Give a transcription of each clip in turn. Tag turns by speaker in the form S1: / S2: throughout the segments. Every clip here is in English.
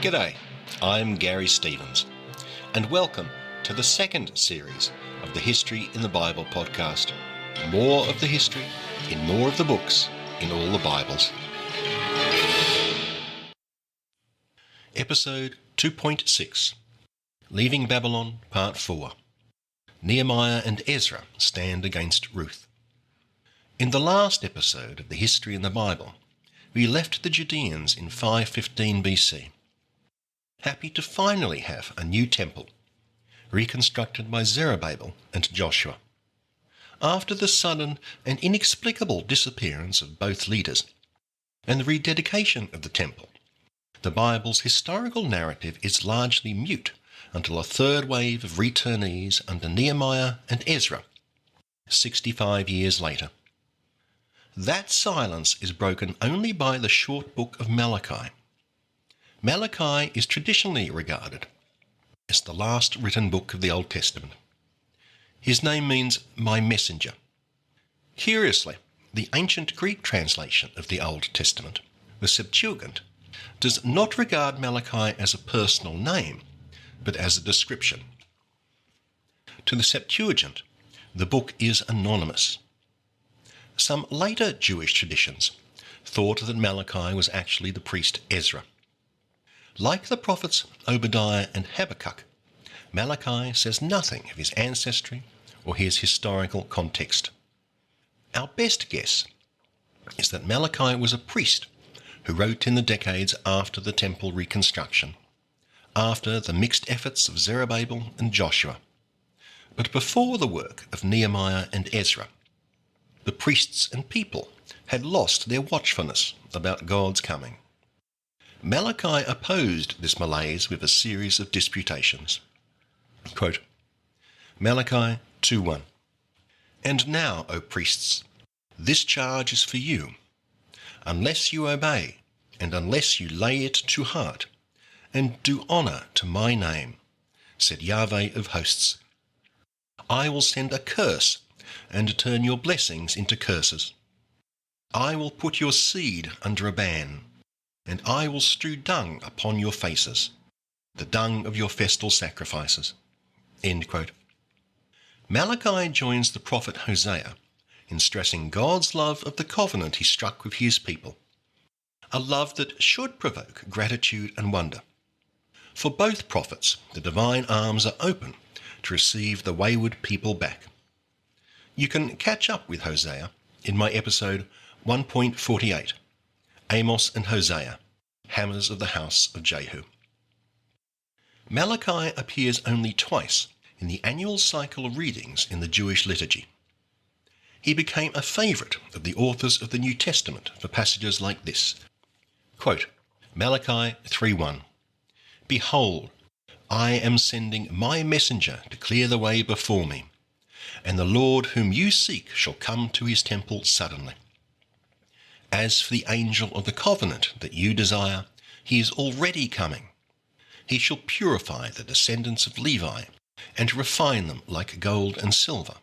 S1: G'day, I'm Garry Stevens, and welcome to the second series of the History in the Bible podcast. More of the history in more of the books in all the Bibles. Episode 2.6, Leaving Babylon, Part 4. Nehemiah and Ezra stand against Ruth. In the last episode of the History in the Bible, we left the Judeans in 515 BC. Happy to finally have a new temple, reconstructed by Zerubbabel and Joshua. After the sudden and inexplicable disappearance of both leaders and the rededication of the temple, the Bible's historical narrative is largely mute until a third wave of returnees under Nehemiah and Ezra, 65 years later. That silence is broken only by the short book of Malachi. Malachi is traditionally regarded as the last written book of the Old Testament. His name means "my messenger." Curiously, the ancient Greek translation of the Old Testament, the Septuagint, does not regard Malachi as a personal name, but as a description. To the Septuagint, the book is anonymous. Some later Jewish traditions thought that Malachi was actually the priest Ezra. Like the prophets Obadiah and Habakkuk, Malachi says nothing of his ancestry or his historical context. Our best guess is that Malachi was a priest who wrote in the decades after the temple reconstruction, after the mixed efforts of Zerubbabel and Joshua, but before the work of Nehemiah and Ezra. The priests and people had lost their watchfulness about God's coming. Malachi opposed this malaise with a series of disputations. Quote, Malachi 2:1. And now, O priests, this charge is for you. Unless you obey, and unless you lay it to heart, and do honour to my name, said Yahweh of hosts, I will send a curse and turn your blessings into curses. I will put your seed under a ban, and I will strew dung upon your faces, the dung of your festal sacrifices. End quote. Malachi joins the prophet Hosea in stressing God's love of the covenant he struck with his people, a love that should provoke gratitude and wonder. For both prophets, the divine arms are open to receive the wayward people back. You can catch up with Hosea in my episode 1.48, Amos and Hosea, Hammers of the House of Jehu. Malachi appears only twice in the annual cycle of readings in the Jewish liturgy. He became a favourite of the authors of the New Testament for passages like this. Quote, Malachi 3:1. Behold, I am sending my messenger to clear the way before me, and the Lord whom you seek shall come to his temple suddenly. As for the angel of the covenant that you desire, he is already coming. He shall purify the descendants of Levi and refine them like gold and silver,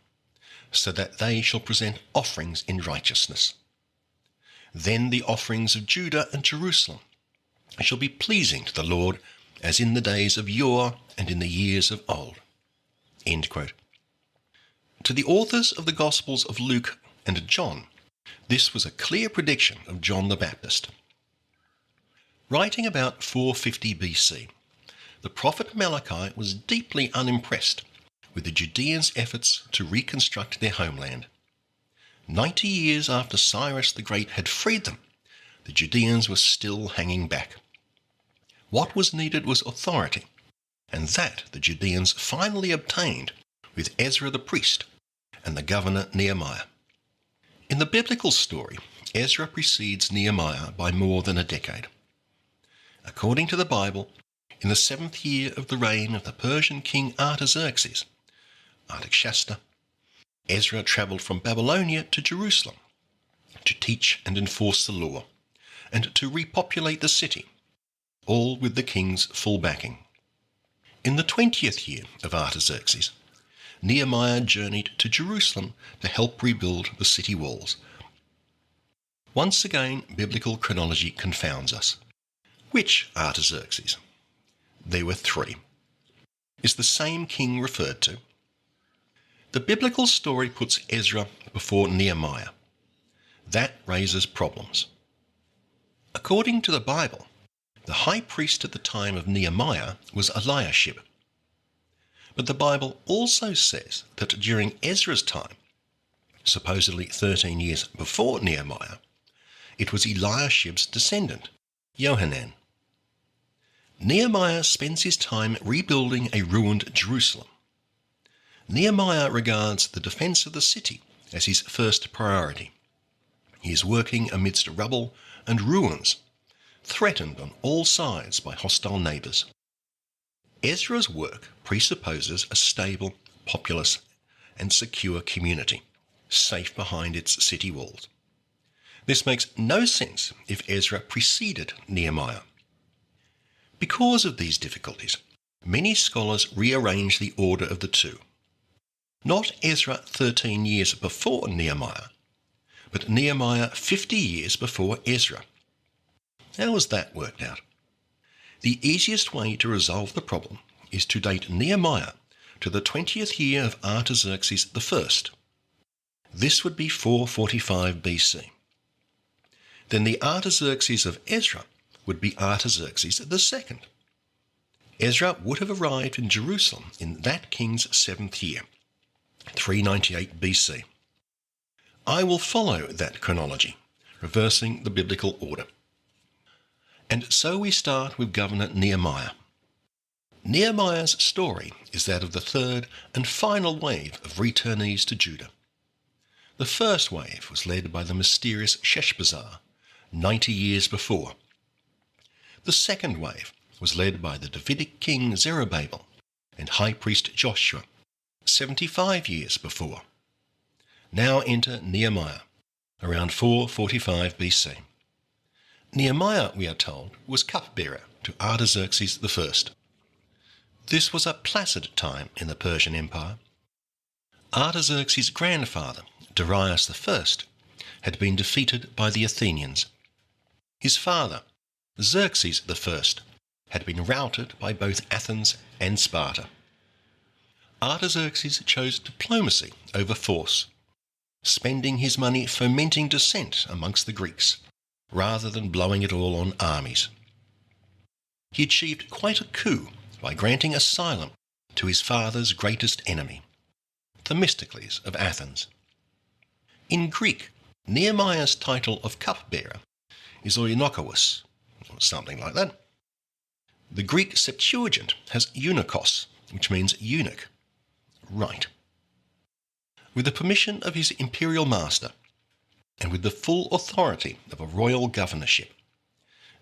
S1: so that they shall present offerings in righteousness. Then the offerings of Judah and Jerusalem shall be pleasing to the Lord, as in the days of yore and in the years of old. End quote. To the authors of the Gospels of Luke and John, this was a clear prediction of John the Baptist. Writing about 450 BC, the prophet Malachi was deeply unimpressed with the Judeans' efforts to reconstruct their homeland. 90 years after Cyrus the Great had freed them, the Judeans were still hanging back. What was needed was authority, and that the Judeans finally obtained with Ezra the priest and the governor Nehemiah. In the biblical story, Ezra precedes Nehemiah by more than a decade. According to the Bible, in the 7th year of the reign of the Persian king Artaxerxes, Artaxerxes, Ezra travelled from Babylonia to Jerusalem to teach and enforce the law, and to repopulate the city, all with the king's full backing. In the 20th year of Artaxerxes, Nehemiah journeyed to Jerusalem to help rebuild the city walls. Once again, biblical chronology confounds us. Which Artaxerxes? there were three. Is the same king referred to? The biblical story puts Ezra before Nehemiah. That raises problems. According to the Bible, the high priest at the time of Nehemiah was Eliashib. But the Bible also says that during Ezra's time, supposedly 13 years before Nehemiah, it was Eliashib's descendant, Johanan. Nehemiah spends his time rebuilding a ruined Jerusalem. Nehemiah regards the defence of the city as his first priority. He is working amidst rubble and ruins, threatened on all sides by hostile neighbours. Ezra's work presupposes a stable, populous and secure community, safe behind its city walls. This makes no sense if Ezra preceded Nehemiah. Because of these difficulties, many scholars rearrange the order of the two. Not Ezra 13 years before Nehemiah, but Nehemiah 50 years before Ezra. How was that worked out? The easiest way to resolve the problem is to date Nehemiah to the 20th year of Artaxerxes I. This would be 445 BC. Then the Artaxerxes of Ezra would be Artaxerxes II. Ezra would have arrived in Jerusalem in that king's 7th year, 398 BC. I will follow that chronology, reversing the biblical order. And so we start with Governor Nehemiah. Nehemiah's story is that of the third and final wave of returnees to Judah. The first wave was led by the mysterious Sheshbazzar, 90 years before. The second wave was led by the Davidic king Zerubbabel and high priest Joshua, 75 years before. Now enter Nehemiah, around 445 BC. Nehemiah, we are told, was cupbearer to Artaxerxes I. This was a placid time in the Persian Empire. Artaxerxes' grandfather, Darius I, had been defeated by the Athenians. His father, Xerxes I, had been routed by both Athens and Sparta. Artaxerxes chose diplomacy over force, spending his money fomenting dissent amongst the Greeks, rather than blowing it all on armies. He achieved quite a coup by granting asylum to his father's greatest enemy, Themistocles of Athens. In Greek, Nehemiah's title of cupbearer is oinokos, or something like that. The Greek Septuagint has eunuchos, which means eunuch. Right. With the permission of his imperial master, and with the full authority of a royal governorship,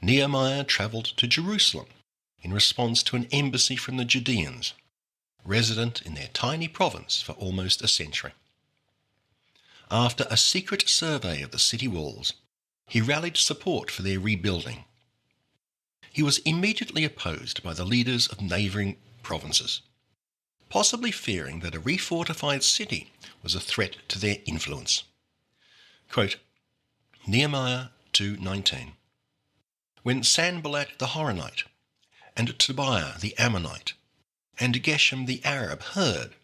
S1: Nehemiah travelled to Jerusalem in response to an embassy from the Judeans, resident in their tiny province for almost a century. After a secret survey of the city walls, he rallied support for their rebuilding. He was immediately opposed by the leaders of neighbouring provinces, possibly fearing that a refortified city was a threat to their influence. Quote, Nehemiah 2:19. When Sanballat the Horonite, and Tobiah the Ammonite, and Geshem the Arab heard,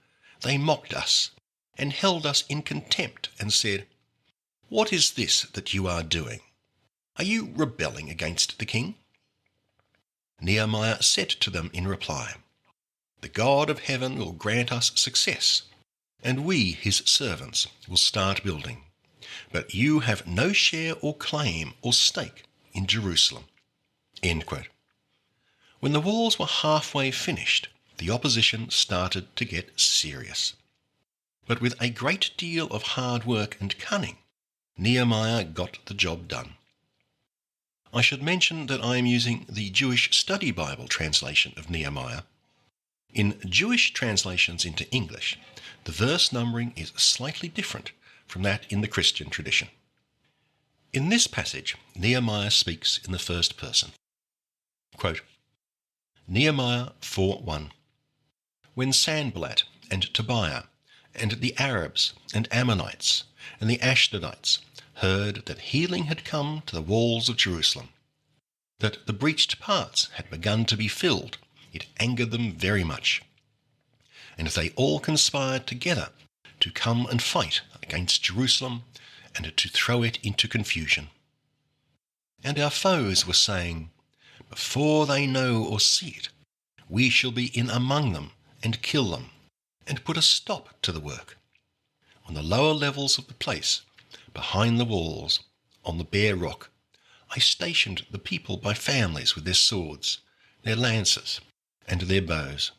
S1: they mocked us, and held us in contempt, and said, What is this that you are doing? Are you rebelling against the king? Nehemiah said to them in reply, The God of heaven will grant us success, and we, his servants, will start building. But you have no share or claim or stake in Jerusalem. End quote. When the walls were halfway finished, the opposition started to get serious. But with a great deal of hard work and cunning, Nehemiah got the job done. I should mention that I am using the Jewish Study Bible translation of Nehemiah. In Jewish translations into English, the verse numbering is slightly different from that in the Christian tradition. In this passage, Nehemiah speaks in the first person. Quote, Nehemiah 4:1. When Sanballat and Tobiah and the Arabs and Ammonites and the Ashdodites heard that healing had come to the walls of Jerusalem, that the breached parts had begun to be filled, it angered them very much. And they all conspired together to come and fight against Jerusalem and to throw it into confusion. And our foes were saying, before they know or see it, we shall be in among them and kill them, and put a stop to the work. On the lower levels of the place, behind the walls, on the bare rock, I stationed the people by families with their swords, their lances, and their bows.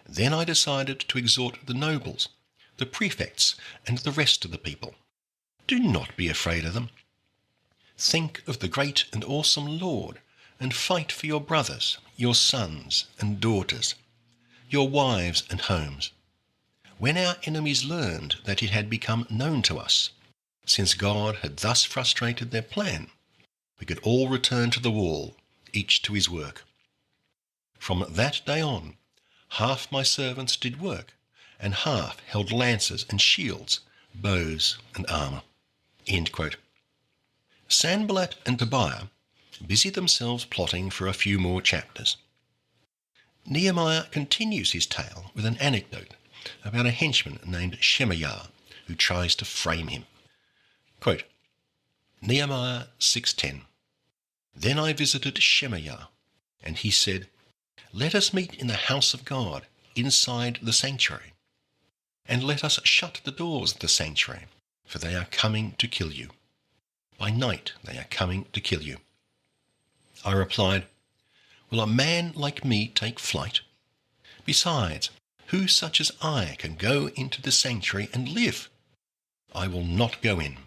S1: Then I decided to exhort the nobles, the prefects, and the rest of the people. Do not be afraid of them. Think of the great and awesome Lord, and fight for your brothers, your sons and daughters, your wives and homes. When our enemies learned that it had become known to us, since God had thus frustrated their plan, we could all return to the wall, each to his work. From that day on, half my servants did work, and half held lances and shields, bows and armour." End quote. Sanballat and Tobiah busied themselves plotting for a few more chapters. Nehemiah continues his tale with an anecdote about a henchman named Shemaiah who tries to frame him. Quote, Nehemiah 6:10. "Then I visited Shemaiah, and he said, 'Let us meet in the house of God, inside the sanctuary. And let us shut the doors of the sanctuary, for they are coming to kill you. By night they are coming to kill you.' I replied, 'Will a man like me take flight? Besides, who such as I can go into the sanctuary and live? I will not go in.'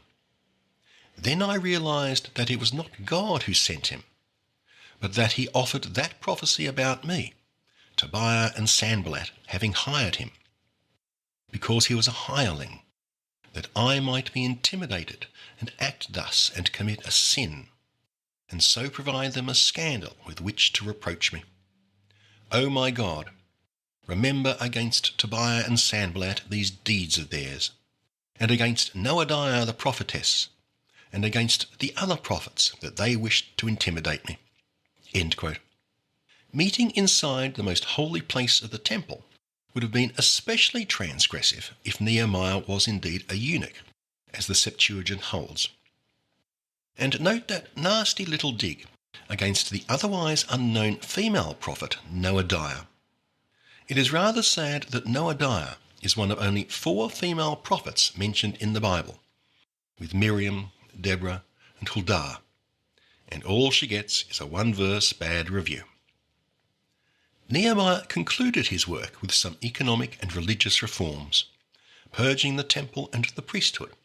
S1: Then I realized that it was not God who sent him, but that he offered that prophecy about me, Tobiah and Sanballat having hired him, because he was a hireling, that I might be intimidated and act thus and commit a sin, and so provide them a scandal with which to reproach me. O my God, remember against Tobiah and Sanballat these deeds of theirs, and against Noadiah the prophetess, and against the other prophets that they wished to intimidate me." End quote. Meeting inside the most holy place of the temple would have been especially transgressive if Nehemiah was indeed a eunuch, as the Septuagint holds. And note that nasty little dig against the otherwise unknown female prophet Noadiah. It is rather sad that Noadiah is one of only 4 female prophets mentioned in the Bible, with Miriam, Deborah, and Huldah, and all she gets is a 1-verse bad review. Nehemiah concluded his work with some economic and religious reforms, purging the temple and the priesthood.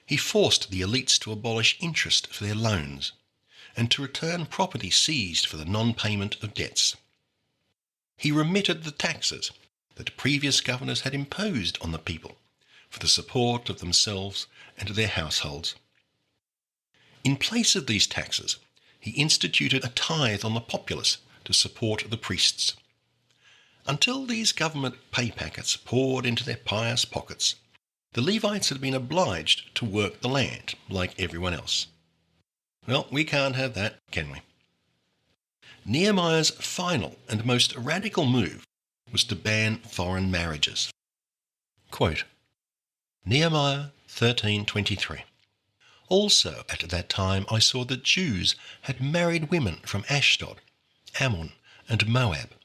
S1: He forced the elites to abolish interest for their loans, and to return property seized for the non-payment of debts. He remitted the taxes that previous governors had imposed on the people for the support of themselves and their households. In place of these taxes, he instituted a tithe on the populace to support the priests. Until these government pay packets poured into their pious pockets, the Levites had been obliged to work the land like everyone else. Well, we can't have that, can we? Nehemiah's final and most radical move was to ban foreign marriages. Quote, Nehemiah 13:23. "Also at that time I saw that Jews had married women from Ashdod, Ammon, and Moab.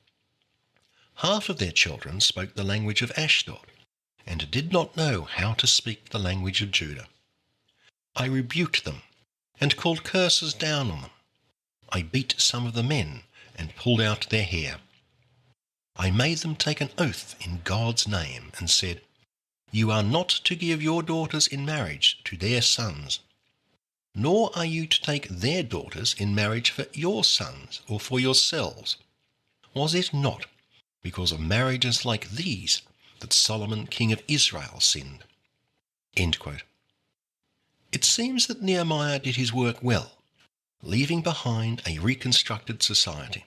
S1: Half of their children spoke the language of Ashdod, and did not know how to speak the language of Judah. I rebuked them, and called curses down on them. I beat some of the men, and pulled out their hair. I made them take an oath in God's name, and said, 'You are not to give your daughters in marriage to their sons, nor are you to take their daughters in marriage for your sons or for yourselves. Was it not because of marriages like these that Solomon, king of Israel, sinned?'" End quote. It seems that Nehemiah did his work well, leaving behind a reconstructed society.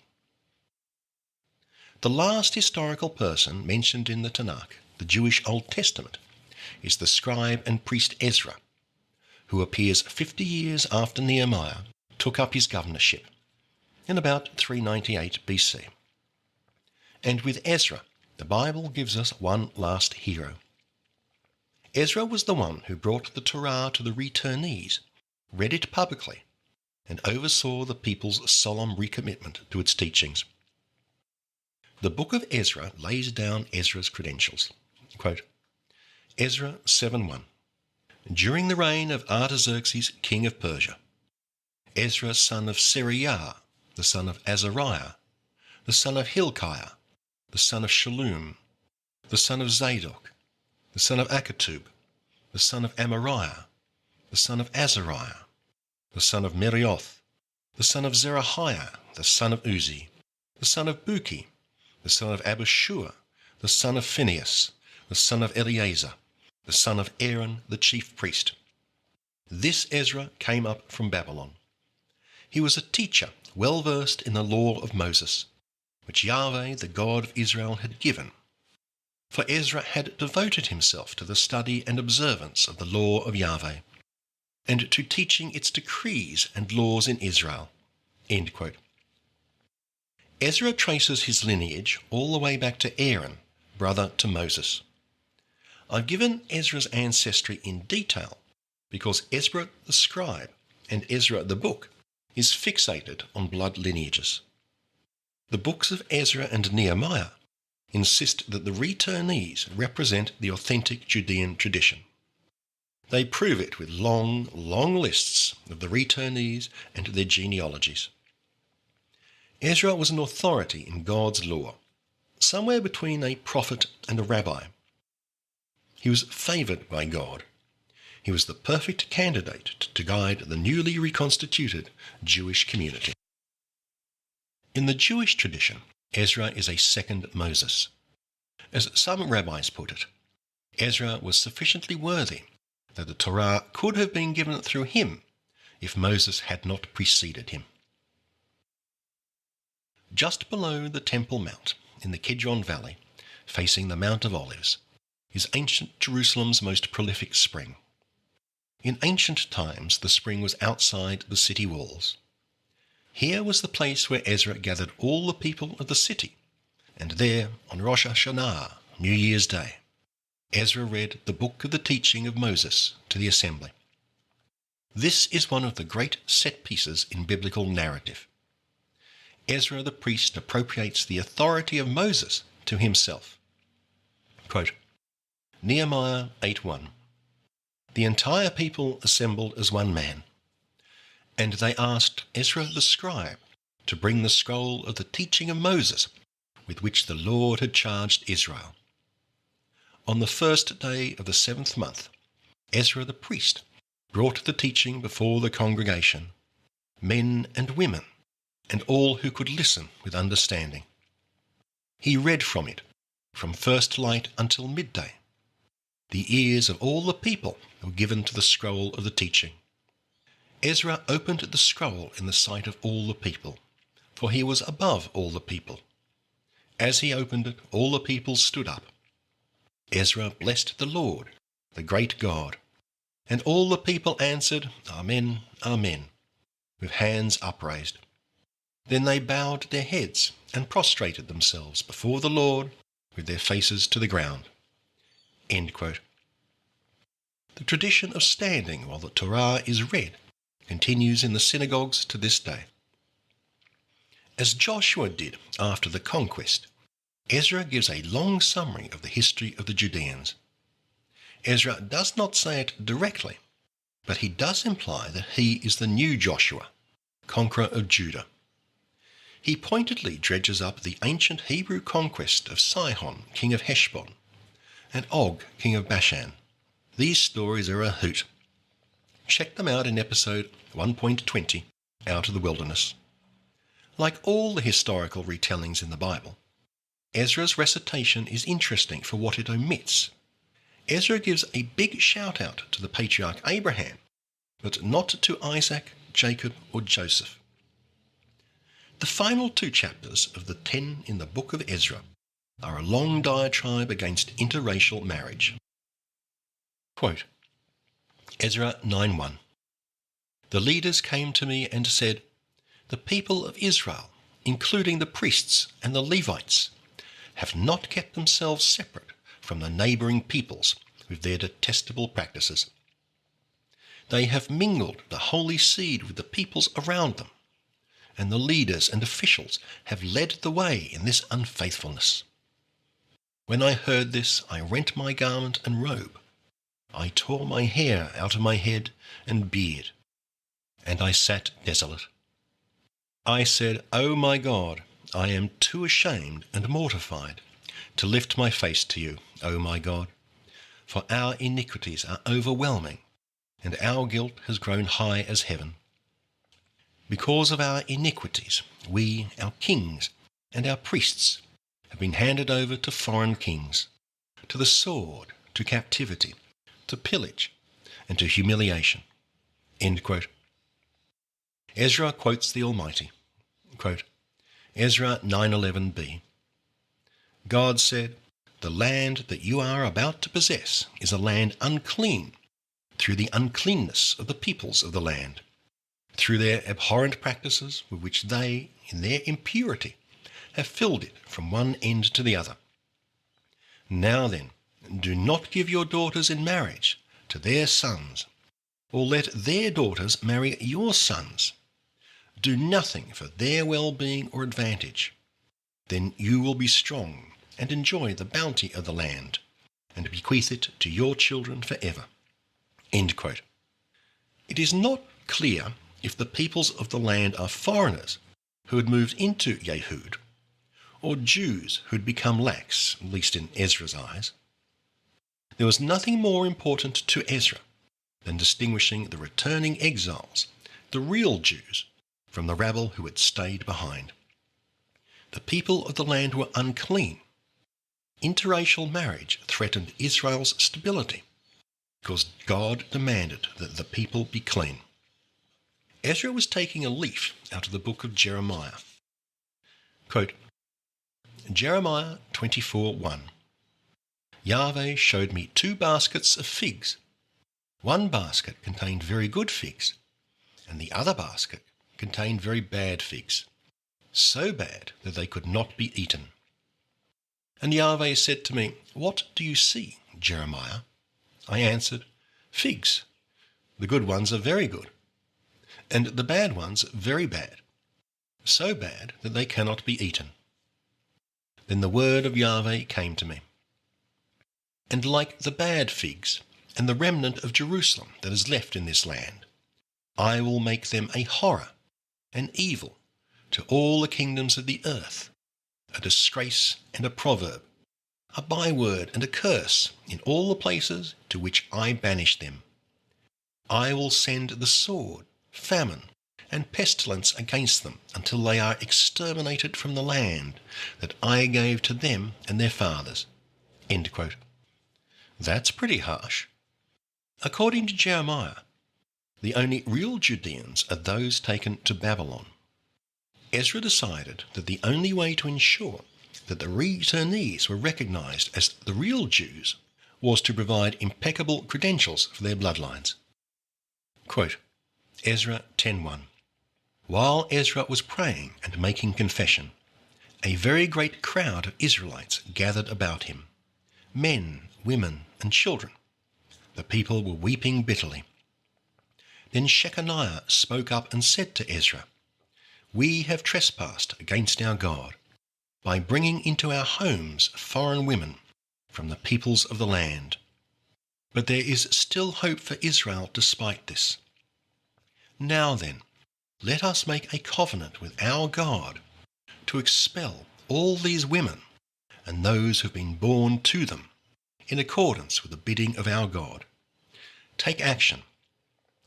S1: The last historical person mentioned in the Tanakh, the Jewish Old Testament, is the scribe and priest Ezra, who appears 50 years after Nehemiah took up his governorship, in about 398 BC. And with Ezra, the Bible gives us one last hero. Ezra was the one who brought the Torah to the returnees, read it publicly, and oversaw the people's solemn recommitment to its teachings. The book of Ezra lays down Ezra's credentials. Quote, Ezra 7:1. During the reign of Artaxerxes, king of Persia, Ezra son of Sariah, the son of Azariah, the son of Hilkiah, the son of Shallum, the son of Zadok, the son of Akatub, the son of Amariah, the son of Azariah, the son of Merioth, the son of Zerahiah, the son of Uzi, the son of Buki, the son of Abishua, the son of Phinehas, the son of Eleazar, the son of Aaron the chief priest. This Ezra came up from Babylon. He was a teacher well versed in the law of Moses, which Yahweh, the God of Israel, had given. For Ezra had devoted himself to the study and observance of the law of Yahweh, and to teaching its decrees and laws in Israel. End quote. Ezra traces his lineage all the way back to Aaron, brother to Moses. I've given Ezra's ancestry in detail because Ezra the scribe and Ezra the book is fixated on blood lineages. The books of Ezra and Nehemiah insist that the returnees represent the authentic Judean tradition. They prove it with long, long lists of the returnees and their genealogies. Ezra was an authority in God's law, somewhere between a prophet and a rabbi. He was favoured by God. He was the perfect candidate to guide the newly reconstituted Jewish community. In the Jewish tradition, Ezra is a second Moses. As some rabbis put it, Ezra was sufficiently worthy that the Torah could have been given through him if Moses had not preceded him. Just below the Temple Mount, in the Kidron Valley, facing the Mount of Olives, is ancient Jerusalem's most prolific spring. In ancient times, the spring was outside the city walls. Here was the place where Ezra gathered all the people of the city, and there, on Rosh Hashanah, New Year's Day, Ezra read the book of the teaching of Moses to the assembly. This is one of the great set pieces in biblical narrative. Ezra the priest appropriates the authority of Moses to himself. Quote, Nehemiah 8:1. The entire people assembled as one man, and they asked Ezra the scribe to bring the scroll of the teaching of Moses with which the Lord had charged Israel. On the first day of the 7th month, Ezra the priest brought the teaching before the congregation, men and women, and all who could listen with understanding. He read from it, from first light until midday. The ears of all the people were given to the scroll of the teaching. Ezra opened the scroll in the sight of all the people, for he was above all the people. As he opened it, all the people stood up. Ezra blessed the Lord, the great God, and all the people answered, Amen, Amen, with hands upraised. Then they bowed their heads and prostrated themselves before the Lord with their faces to the ground. End quote. The tradition of standing while the Torah is read continues in the synagogues to this day. As Joshua did after the conquest, Ezra gives a long summary of the history of the Judeans. Ezra does not say it directly, but he does imply that he is the new Joshua, conqueror of Judah. He pointedly dredges up the ancient Hebrew conquest of Sihon, king of Heshbon, and Og, king of Bashan. These stories are a hoot. Check them out in episode 1.20, Out of the Wilderness. Like all the historical retellings in the Bible, Ezra's recitation is interesting for what it omits. Ezra gives a big shout-out to the patriarch Abraham, but not to Isaac, Jacob, or Joseph. The final 2 chapters of the 10 in the book of Ezra are a long diatribe against interracial marriage. Quote, Ezra 9:1. The leaders came to me and said, The people of Israel, including the priests and the Levites, have not kept themselves separate from the neighbouring peoples with their detestable practices. They have mingled the holy seed with the peoples around them, and the leaders and officials have led the way in this unfaithfulness. When I heard this, I rent my garment and robe. I tore my hair out of my head and beard, and I sat desolate. I said, O my God, I am too ashamed and mortified to lift my face to you, O my God, for our iniquities are overwhelming, and our guilt has grown high as heaven. Because of our iniquities, we, our kings, and our priests have been handed over to foreign kings, to the sword, to captivity, to pillage, and to humiliation. End quote. Ezra quotes the Almighty. Quote, Ezra 9:11b. God said, the land that you are about to possess is a land unclean through the uncleanness of the peoples of the land, through their abhorrent practices with which they, in their impurity, have filled it from one end to the other. Now then, do not give your daughters in marriage to their sons, or let their daughters marry your sons. Do nothing for their well-being or advantage. Then you will be strong and enjoy the bounty of the land, and bequeath it to your children forever. End quote. It is not clear if the peoples of the land are foreigners who had moved into Yehud, or Jews who had become lax, at least in Ezra's eyes. There was nothing more important to Ezra than distinguishing the returning exiles, the real Jews, from the rabble who had stayed behind. The people of the land were unclean. Interracial marriage threatened Israel's stability because God demanded that the people be clean. Ezra was taking a leaf out of the book of Jeremiah. Quote, Jeremiah 24:1. Yahweh showed me 2 baskets of figs. One basket contained very good figs, and the other basket contained very bad figs, so bad that they could not be eaten. And Yahweh said to me, What do you see, Jeremiah? I answered, Figs. The good ones are very good, and the bad ones very bad, so bad that they cannot be eaten. Then the word of Yahweh came to me. And like the bad figs and the remnant of Jerusalem that is left in this land, I will make them a horror, an evil, to all the kingdoms of the earth, a disgrace and a proverb, a byword and a curse in all the places to which I banish them. I will send the sword, famine, and pestilence against them until they are exterminated from the land that I gave to them and their fathers. End quote. That's pretty harsh. According to Jeremiah, the only real Judeans are those taken to Babylon. Ezra decided that the only way to ensure that the returnees were recognized as the real Jews was to provide impeccable credentials for their bloodlines. Quote, Ezra 10:1. While Ezra was praying and making confession, a very great crowd of Israelites gathered about him, men, women, and children. The people were weeping bitterly. Then Shechaniah spoke up and said to Ezra, We have trespassed against our God by bringing into our homes foreign women from the peoples of the land. But there is still hope for Israel despite this. Now then, let us make a covenant with our God to expel all these women and those who have been born to them in accordance with the bidding of our God. Take action,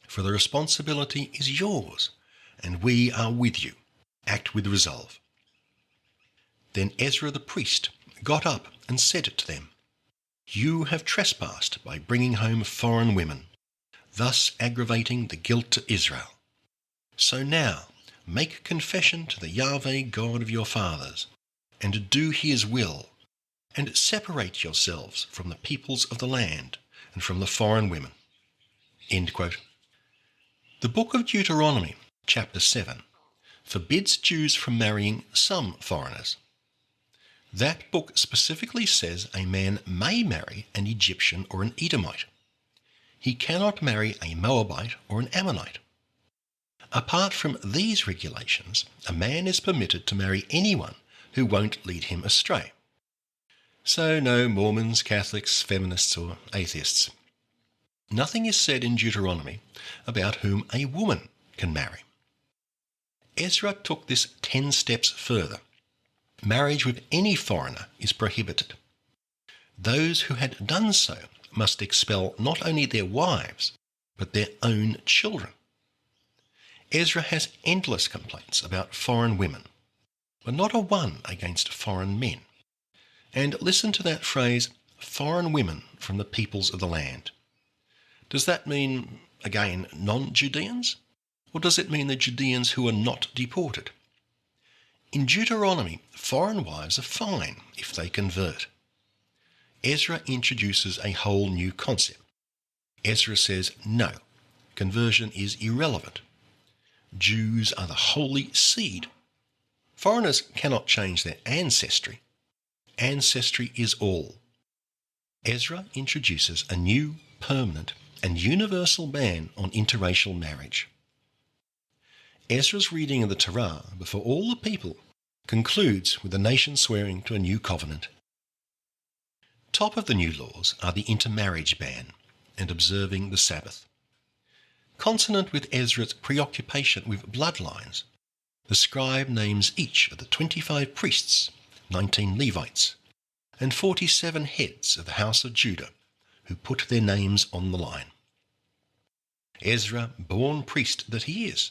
S1: for the responsibility is yours, and we are with you. Act with resolve. Then Ezra the priest got up and said to them, You have trespassed by bringing home foreign women, thus aggravating the guilt to Israel. So now make confession to the Yahweh God of your fathers, and do his will, and separate yourselves from the peoples of the land and from the foreign women. End quote. The book of Deuteronomy, chapter 7, forbids Jews from marrying some foreigners. That book specifically says a man may marry an Egyptian or an Edomite. He cannot marry a Moabite or an Ammonite. Apart from these regulations, a man is permitted to marry anyone who won't lead him astray. So no Mormons, Catholics, feminists or atheists. Nothing is said in Deuteronomy about whom a woman can marry. Ezra took this 10 steps further. Marriage with any foreigner is prohibited. Those who had done so must expel not only their wives, but their own children. Ezra has endless complaints about foreign women, but not a one against foreign men. And listen to that phrase, foreign women from the peoples of the land. Does that mean, again, non-Judeans? Or does it mean the Judeans who are not deported? In Deuteronomy, foreign wives are fine if they convert. Ezra introduces a whole new concept. Ezra says, no, conversion is irrelevant. Jews are the holy seed. Foreigners cannot change their ancestry. Ancestry is all. Ezra introduces a new, permanent and universal ban on interracial marriage. Ezra's reading of the Torah before all the people concludes with the nation swearing to a new covenant. Top of the new laws are the intermarriage ban and observing the Sabbath. Consonant with Ezra's preoccupation with bloodlines, the scribe names each of the 25 priests, 19 Levites, and 47 heads of the house of Judah who put their names on the line. Ezra, born priest that he is,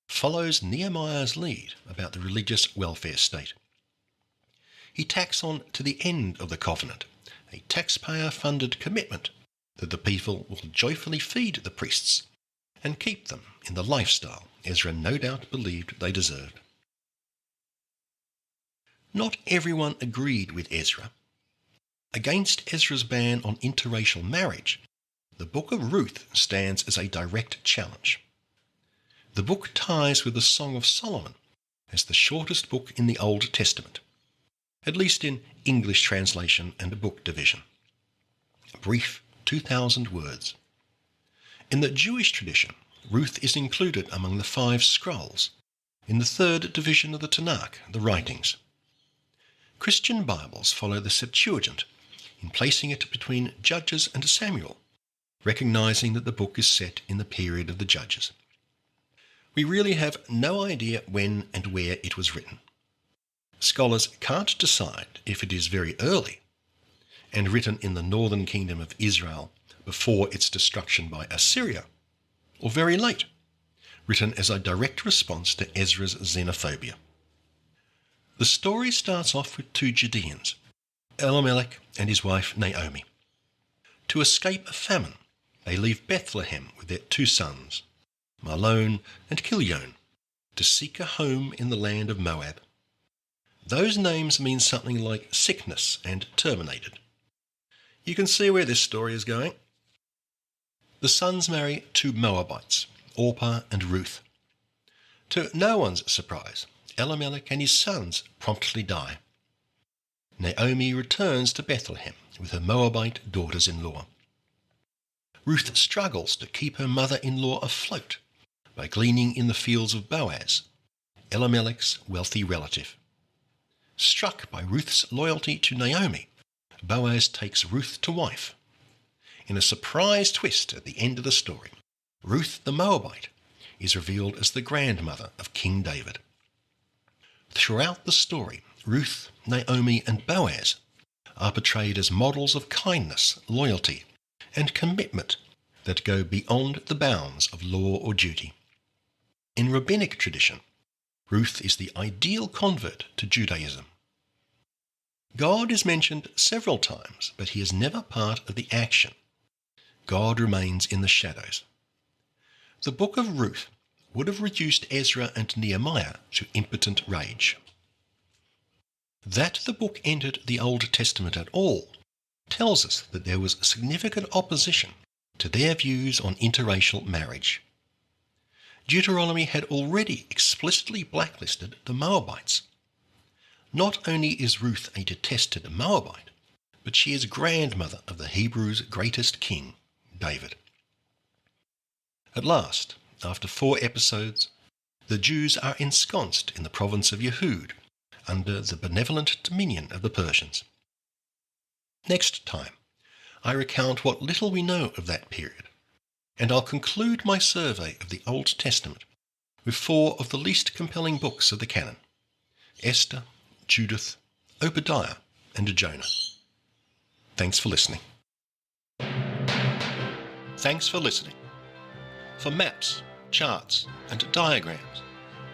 S1: follows Nehemiah's lead about the religious welfare state. He tacks on to the end of the covenant a taxpayer-funded commitment that the people will joyfully feed the priests and keep them in the lifestyle Ezra no doubt believed they deserved. Not everyone agreed with Ezra. Against Ezra's ban on interracial marriage, the Book of Ruth stands as a direct challenge. The book ties with the Song of Solomon as the shortest book in the Old Testament, at least in English translation and book division. A brief 2,000 words. In the Jewish tradition, Ruth is included among the 5 scrolls, in the 3rd division of the Tanakh, the writings. Christian Bibles follow the Septuagint in placing it between Judges and Samuel, recognizing that the book is set in the period of the Judges. We really have no idea when and where it was written. Scholars can't decide if it is very early and written in the northern kingdom of Israel before its destruction by Assyria, or very late, written as a direct response to Ezra's xenophobia. The story starts off with 2 Judeans, Elimelech and his wife Naomi. To escape a famine, they leave Bethlehem with their 2 sons, Mahlon and Chilion, to seek a home in the land of Moab. Those names mean something like sickness and terminated. You can see where this story is going. The sons marry 2 Moabites, Orpah and Ruth. To no one's surprise, Elimelech and his sons promptly die. Naomi returns to Bethlehem with her Moabite daughters-in-law. Ruth struggles to keep her mother-in-law afloat by gleaning in the fields of Boaz, Elimelech's wealthy relative. Struck by Ruth's loyalty to Naomi, Boaz takes Ruth to wife. In a surprise twist at the end of the story, Ruth the Moabite is revealed as the grandmother of King David. Throughout the story, Ruth, Naomi and Boaz are portrayed as models of kindness, loyalty and commitment that go beyond the bounds of law or duty. In rabbinic tradition, Ruth is the ideal convert to Judaism. God is mentioned several times, but he is never part of the action. God remains in the shadows. The book of Ruth would have reduced Ezra and Nehemiah to impotent rage. That the book entered the Old Testament at all tells us that there was significant opposition to their views on interracial marriage. Deuteronomy had already explicitly blacklisted the Moabites. Not only is Ruth a detested Moabite, but she is grandmother of the Hebrews' greatest king, David. At last, after 4 episodes, the Jews are ensconced in the province of Yehud, under the benevolent dominion of the Persians. Next time, I recount what little we know of that period, and I'll conclude my survey of the Old Testament with 4 of the least compelling books of the canon: Esther, Judith, Obadiah, and Jonah. Thanks for listening. Thanks for listening. For maps, charts, and diagrams,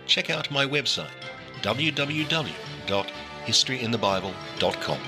S1: check out my website, www.historyinthebible.com.